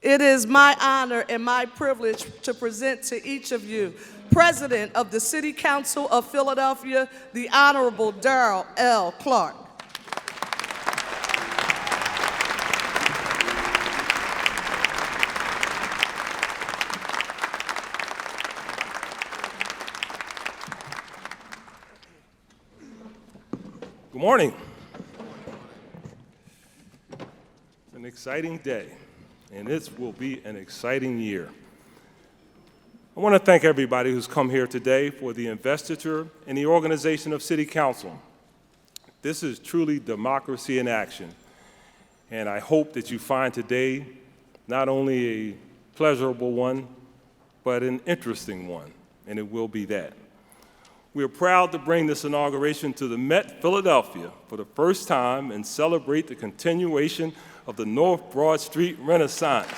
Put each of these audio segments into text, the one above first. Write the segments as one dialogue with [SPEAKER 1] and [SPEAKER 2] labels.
[SPEAKER 1] It is my honor and my privilege to present to each of you President of the City Council of Philadelphia, the Honorable Darrell L. Clarke.
[SPEAKER 2] Good morning. It's an exciting day, and this will be an exciting year. I want to thank everybody who's come here today for the investiture and the organization of City Council. This is truly democracy in action, and I hope that you find today not only a pleasurable one, but an interesting one, and it will be that. We are proud to bring this inauguration to the Met Philadelphia for the first time and celebrate the continuation of the North Broad Street Renaissance.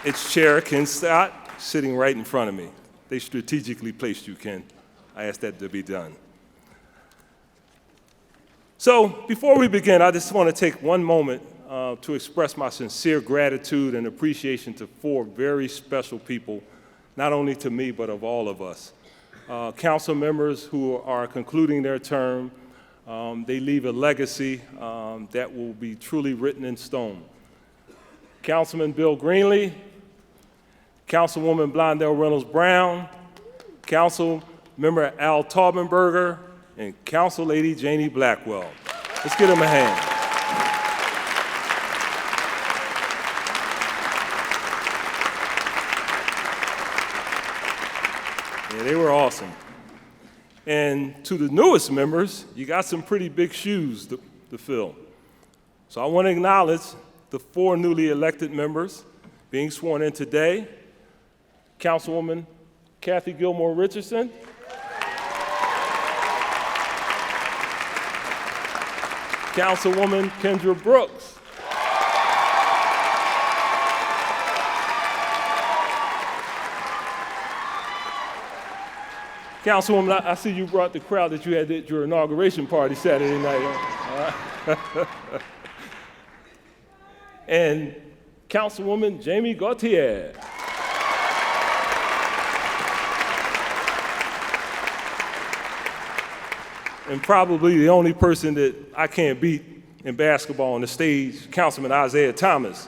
[SPEAKER 2] Its chair, Ken Stott, sitting right in front of me. They strategically placed you, Ken. I asked that to be done. So before we begin, I just want to take one moment to express my sincere gratitude and appreciation to four very special people, not only to me, but of all of us. Council members who are concluding their term, they leave a legacy that will be truly written in stone. Councilman Bill Greenlee, Councilwoman Blondell Reynolds Brown, Council Member Al Taubenberger, and Council Lady Janie Blackwell. Let's give them a hand. Yeah, they were awesome. And to the newest members, you got some pretty big shoes to fill. So I want to acknowledge the four newly elected members being sworn in today. Councilwoman Kathy Gilmore Richardson, Councilwoman Kendra Brooks, Councilwoman, I see you brought the crowd that you had at your inauguration party Saturday night. And Councilwoman Jamie Gauthier. And probably the only person that I can't beat in basketball on the stage, Councilman Isaiah Thomas.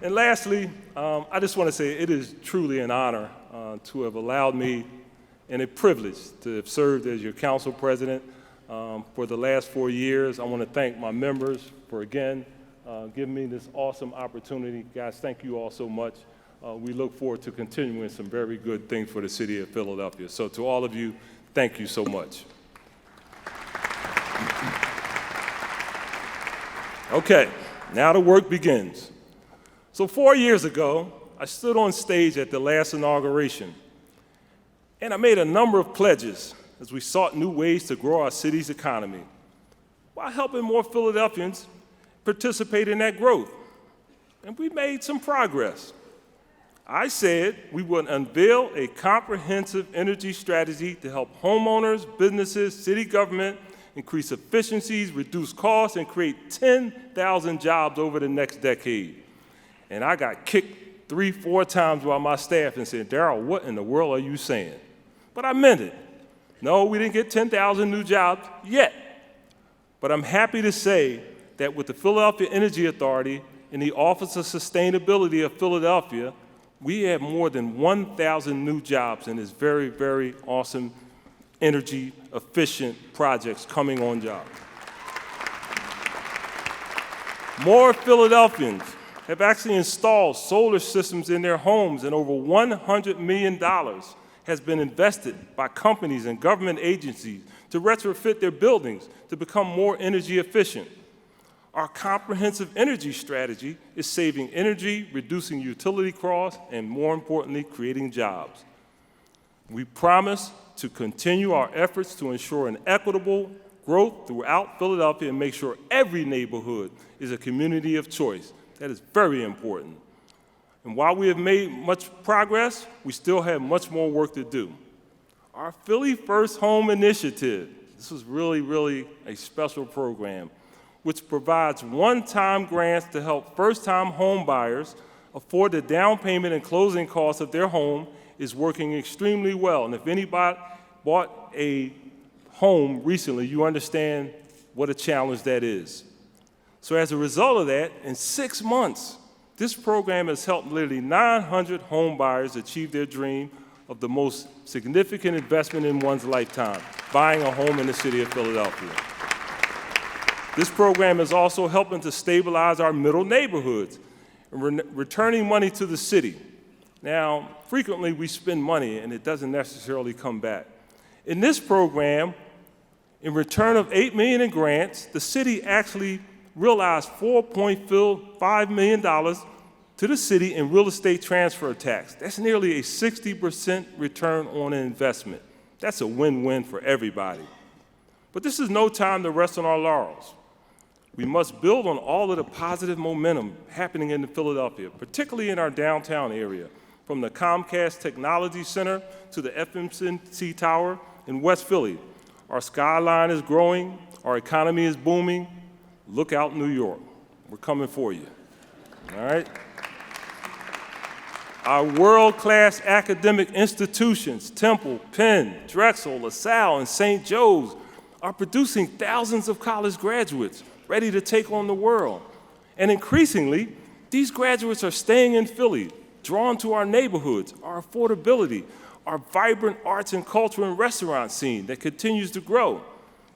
[SPEAKER 2] And lastly, I just want to say it is truly an honor to have allowed me and a privilege to have served as your council president for the last 4 years. I want to thank my members for, again, giving me this awesome opportunity. Guys, thank you all so much. We look forward to continuing some very good things for the city of Philadelphia. So to all of you, thank you so much. Okay, now the work begins. So 4 years ago, I stood on stage at the last inauguration, and I made a number of pledges as we sought new ways to grow our city's economy while helping more Philadelphians participate in that growth. And we made some progress. I said we would unveil a comprehensive energy strategy to help homeowners, businesses, city government increase efficiencies, reduce costs, and create 10,000 jobs over the next decade. And I got kicked 3-4 times by my staff and said, Darrell, what in the world are you saying? But I meant it. No, we didn't get 10,000 new jobs yet. But I'm happy to say that with the Philadelphia Energy Authority and the Office of Sustainability of Philadelphia, we have more than 1,000 new jobs in this very, very awesome energy efficient projects coming on job. More Philadelphians have actually installed solar systems in their homes, and over $100 million has been invested by companies and government agencies to retrofit their buildings to become more energy efficient. Our comprehensive energy strategy is saving energy, reducing utility costs, and more importantly, creating jobs. We promise to continue our efforts to ensure an equitable growth throughout Philadelphia and make sure every neighborhood is a community of choice. That is very important. And while we have made much progress, we still have much more work to do. Our Philly First Home Initiative, this is really a special program, which provides one-time grants to help first-time home buyers afford the down payment and closing costs of their home, is working extremely well. And if anybody bought a home recently, you understand what a challenge that is. So as a result of that, in 6 months, this program has helped nearly 900 home buyers achieve their dream of the most significant investment in one's lifetime, buying a home in the city of Philadelphia. This program is also helping to stabilize our middle neighborhoods and returning money to the city. Now, frequently we spend money and it doesn't necessarily come back. In this program, in return of $8 million in grants, the city actually realized $4.5 million to the city in real estate transfer tax. That's nearly a 60% return on an investment. That's a win-win for everybody. But this is no time to rest on our laurels. We must build on all of the positive momentum happening in Philadelphia, particularly in our downtown area, from the Comcast Technology Center to the FMC Tower in West Philly. Our skyline is growing, our economy is booming. Look out, New York. We're coming for you, all right? Our world-class academic institutions, Temple, Penn, Drexel, LaSalle, and St. Joe's, are producing thousands of college graduates ready to take on the world. And increasingly, these graduates are staying in Philly, drawn to our neighborhoods, our affordability, our vibrant arts and culture and restaurant scene that continues to grow.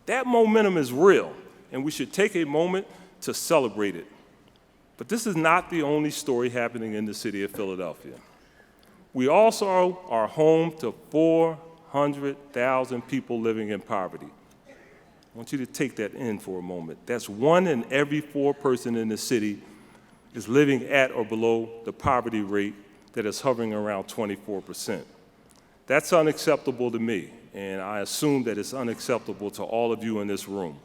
[SPEAKER 2] That momentum is real, and we should take a moment to celebrate it. But this is not the only story happening in the city of Philadelphia. We also are home to 400,000 people living in poverty. I want you to take that in for a moment. That's 1 in every 4 persons in the city is living at or below the poverty rate that is hovering around 24%. That's unacceptable to me, and I assume that it's unacceptable to all of you in this room.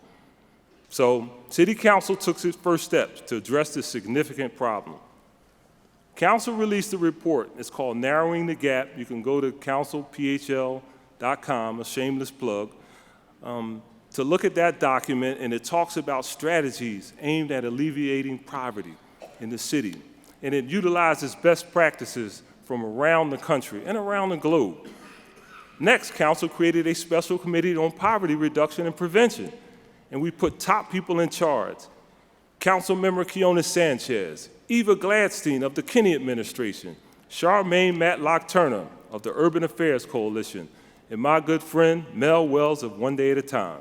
[SPEAKER 2] So, City Council took its first steps to address this significant problem. Council released a report. It's called Narrowing the Gap. You can go to councilphl.com, a shameless plug, to look at that document, and it talks about strategies aimed at alleviating poverty in the city. And it utilizes best practices from around the country and around the globe. Next, Council created a special committee on poverty reduction and prevention, and we put top people in charge. Councilmember Keona Sanchez, Eva Gladstein of the Kinney administration, Charmaine Matlock-Turner of the Urban Affairs Coalition, and my good friend Mel Wells of One Day at a Time.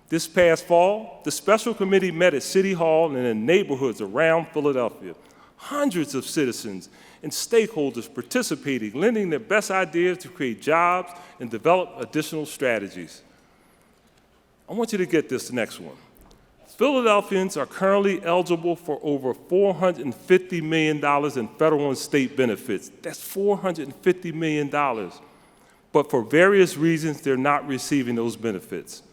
[SPEAKER 2] This past fall, the special committee met at City Hall and in neighborhoods around Philadelphia. Hundreds of citizens and stakeholders participating, lending their best ideas to create jobs and develop additional strategies. I want you to get this next one. Philadelphians are currently eligible for over $450 million in federal and state benefits. That's $450 million. But for various reasons, they're not receiving those benefits.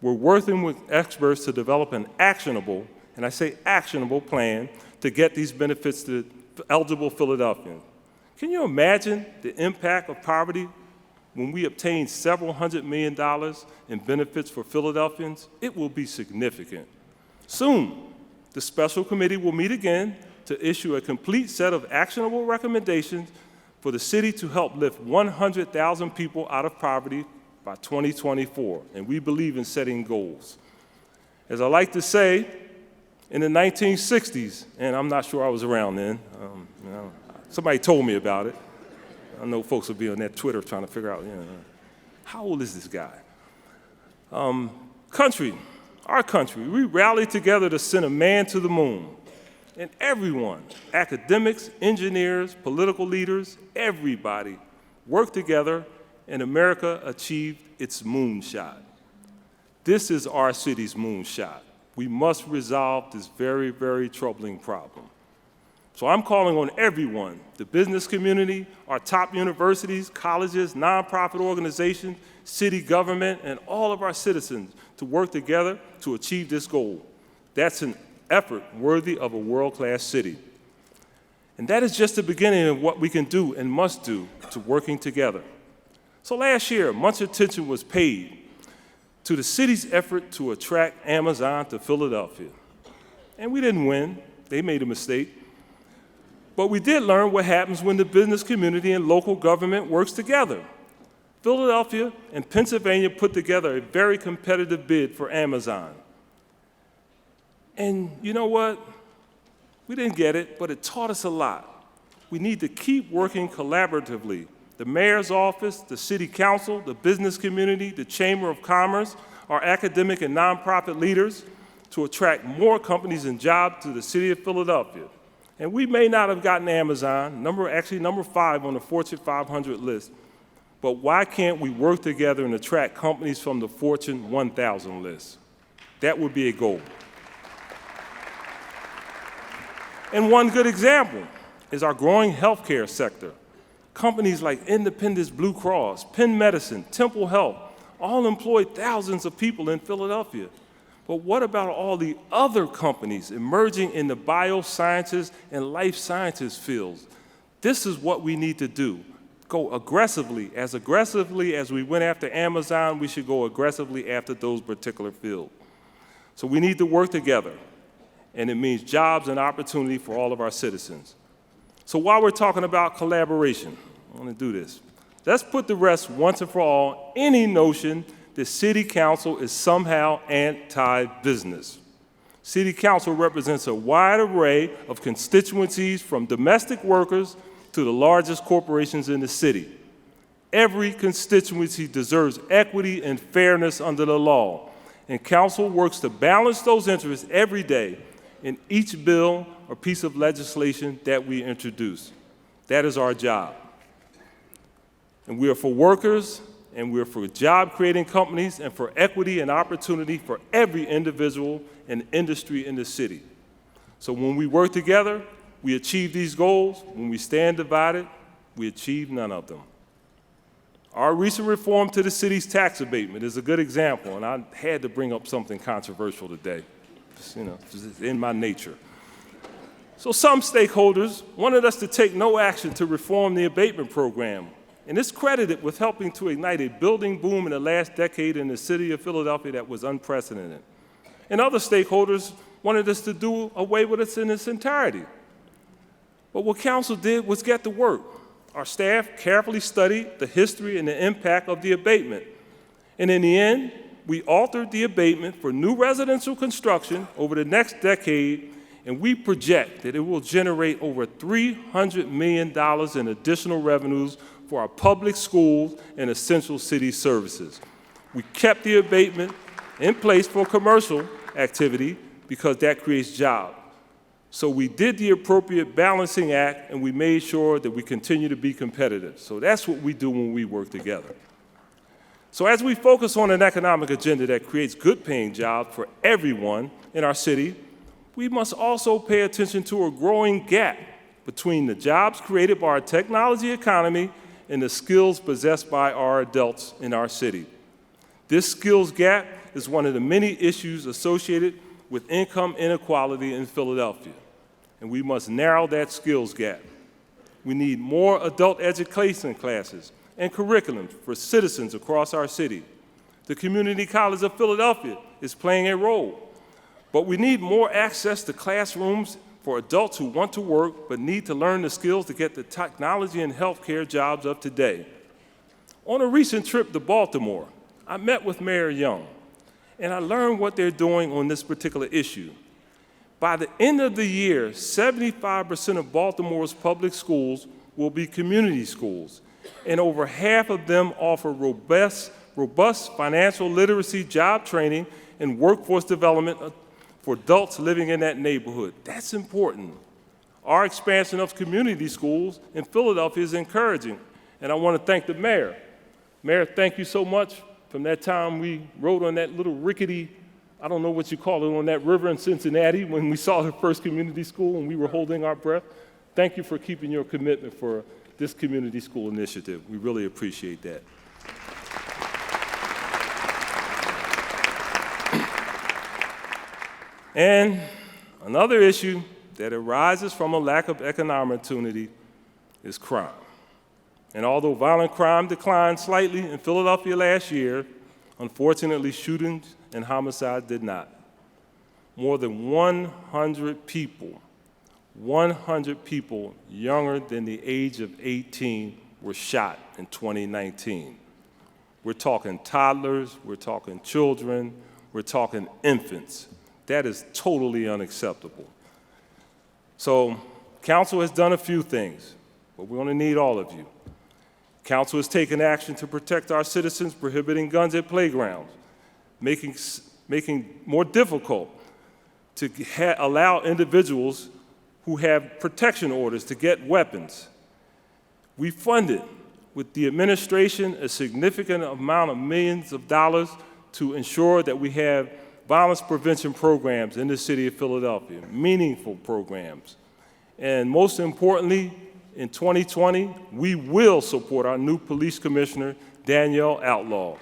[SPEAKER 2] We're working with experts to develop an actionable, and I say actionable, plan to get these benefits to eligible Philadelphians. Can you imagine the impact of poverty when we obtain several $100 million in benefits for Philadelphians? It will be significant. Soon, the special committee will meet again to issue a complete set of actionable recommendations for the city to help lift 100,000 people out of poverty by 2024, and we believe in setting goals. As I like to say, in the 1960s, and I'm not sure I was around then, somebody told me about it. I know folks will be on that Twitter trying to figure out, how old is this guy? Our country, we rallied together to send a man to the moon. And everyone, academics, engineers, political leaders, everybody worked together, and America achieved its moonshot. This is our city's moonshot. We must resolve this very, very troubling problem. So I'm calling on everyone, the business community, our top universities, colleges, nonprofit organizations, city government, and all of our citizens to work together to achieve this goal. That's an effort worthy of a world-class city. And that is just the beginning of what we can do and must do to working together. So last year, much attention was paid to the city's effort to attract Amazon to Philadelphia. And we didn't win. They made a mistake. But we did learn what happens when the business community and local government works together. Philadelphia and Pennsylvania put together a very competitive bid for Amazon. And you know what? We didn't get it, but it taught us a lot. We need to keep working collaboratively. The mayor's office, the city council, the business community, the Chamber of Commerce, our academic and nonprofit leaders to attract more companies and jobs to the city of Philadelphia. And we may not have gotten Amazon, number 5 on the Fortune 500 list, but why can't we work together and attract companies from the Fortune 1000 list? That would be a goal. And one good example is our growing healthcare sector. Companies like Independence Blue Cross, Penn Medicine, Temple Health, all employ thousands of people in Philadelphia. But what about all the other companies emerging in the biosciences and life sciences fields? This is what we need to do. Go aggressively as we went after Amazon, we should go aggressively after those particular fields. So we need to work together, and it means jobs and opportunity for all of our citizens. So while we're talking about collaboration, I want to do this. Let's put to rest once and for all any notion that City Council is somehow anti-business. City Council represents a wide array of constituencies from domestic workers to the largest corporations in the city. Every constituency deserves equity and fairness under the law, and Council works to balance those interests every day in each bill or piece of legislation that we introduce. That is our job. And we are for workers, and we're for job-creating companies, and for equity and opportunity for every individual and industry in the city. So when we work together, we achieve these goals. When we stand divided, we achieve none of them. Our recent reform to the city's tax abatement is a good example, and I had to bring up something controversial today. It's in my nature. So some stakeholders wanted us to take no action to reform the abatement program, and it's credited with helping to ignite a building boom in the last decade in the city of Philadelphia that was unprecedented. And other stakeholders wanted us to do away with it in its entirety. But what Council did was get to work. Our staff carefully studied the history and the impact of the abatement. And in the end, we altered the abatement for new residential construction over the next decade, and we project that it will generate over $300 million in additional revenues for our public schools and essential city services. We kept the abatement in place for commercial activity because that creates jobs. So we did the appropriate balancing act, and we made sure that we continue to be competitive. So that's what we do when we work together. So as we focus on an economic agenda that creates good-paying jobs for everyone in our city, we must also pay attention to a growing gap between the jobs created by our technology economy and the skills possessed by our adults in our city. This skills gap is one of the many issues associated with income inequality in Philadelphia, and we must narrow that skills gap. We need more adult education classes and curriculums for citizens across our city. The Community College of Philadelphia is playing a role, but we need more access to classrooms for adults who want to work but need to learn the skills to get the technology and healthcare jobs of today. On a recent trip to Baltimore, I met with Mayor Young, and I learned what they're doing on this particular issue. By the end of the year, 75% of Baltimore's public schools will be community schools, and over half of them offer robust financial literacy, job training, and workforce development for adults living in that neighborhood. That's important. Our expansion of community schools in Philadelphia is encouraging, and I want to thank the mayor. Mayor, thank you so much. From that time we rode on that little rickety, I don't know what you call it, on that river in Cincinnati when we saw the first community school and we were holding our breath. Thank you for keeping your commitment for this community school initiative. We really appreciate that. And another issue that arises from a lack of economic opportunity is crime. And although violent crime declined slightly in Philadelphia last year, unfortunately, shootings and homicides did not. More than 100 people younger than the age of 18 were shot in 2019. We're talking toddlers, we're talking children, we're talking infants. That is totally unacceptable. So, council has done a few things, but we're going to need all of you. Council has taken action to protect our citizens, prohibiting guns at playgrounds, making more difficult to allow individuals who have protection orders to get weapons. We funded, with the administration, a significant amount of millions of dollars to ensure that we have violence prevention programs in the city of Philadelphia, meaningful programs. And most importantly, in 2020, we will support our new police commissioner, Darrell L.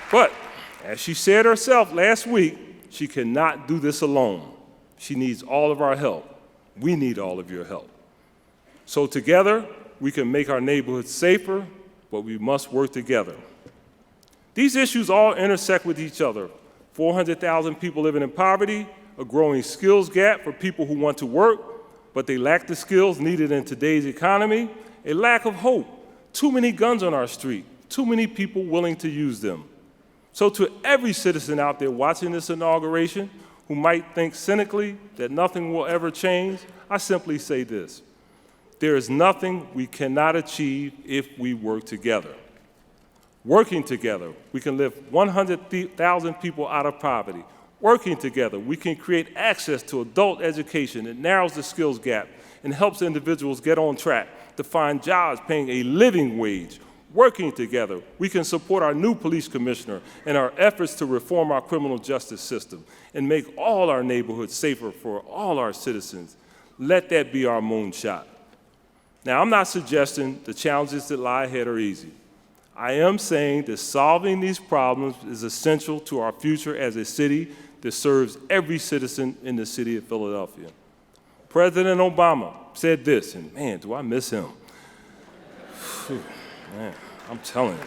[SPEAKER 2] But, as she said herself last week, she cannot do this alone. She needs all of our help. We need all of your help. So together, we can make our neighborhoods safer, but we must work together. These issues all intersect with each other. 400,000 people living in poverty, a growing skills gap for people who want to work, but they lack the skills needed in today's economy, a lack of hope, too many guns on our street, too many people willing to use them. So to every citizen out there watching this inauguration who might think cynically that nothing will ever change, I simply say this: there is nothing we cannot achieve if we work together. Working together, we can lift 100,000 people out of poverty. Working together, we can create access to adult education that narrows the skills gap and helps individuals get on track to find jobs paying a living wage. Working together, we can support our new police commissioner in our efforts to reform our criminal justice system and make all our neighborhoods safer for all our citizens. Let that be our moonshot. Now, I'm not suggesting the challenges that lie ahead are easy. I am saying that solving these problems is essential to our future as a city that serves every citizen in the city of Philadelphia. President Obama said this, and man, do I miss him. Whew, man, I'm telling you.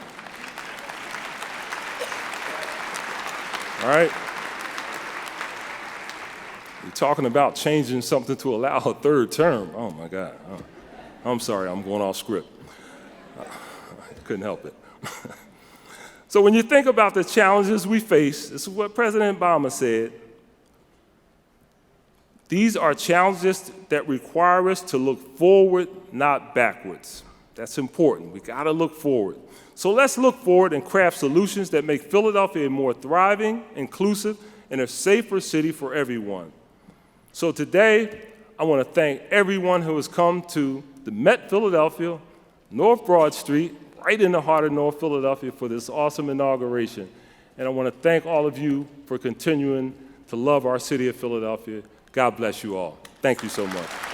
[SPEAKER 2] All right? You're talking about changing something to allow a third term. Oh, my God. Oh, I'm sorry, I'm going off script. Couldn't help it. So when you think about the challenges we face, this is what President Obama said: these are challenges that require us to look forward, not backwards. That's important. We got to look forward. So let's look forward and craft solutions that make Philadelphia a more thriving, inclusive, and a safer city for everyone. So today, I want to thank everyone who has come to the Met Philadelphia, North Broad Street, right in the heart of North Philadelphia, for this awesome inauguration. And I want to thank all of you for continuing to love our city of Philadelphia. God bless you all. Thank you so much.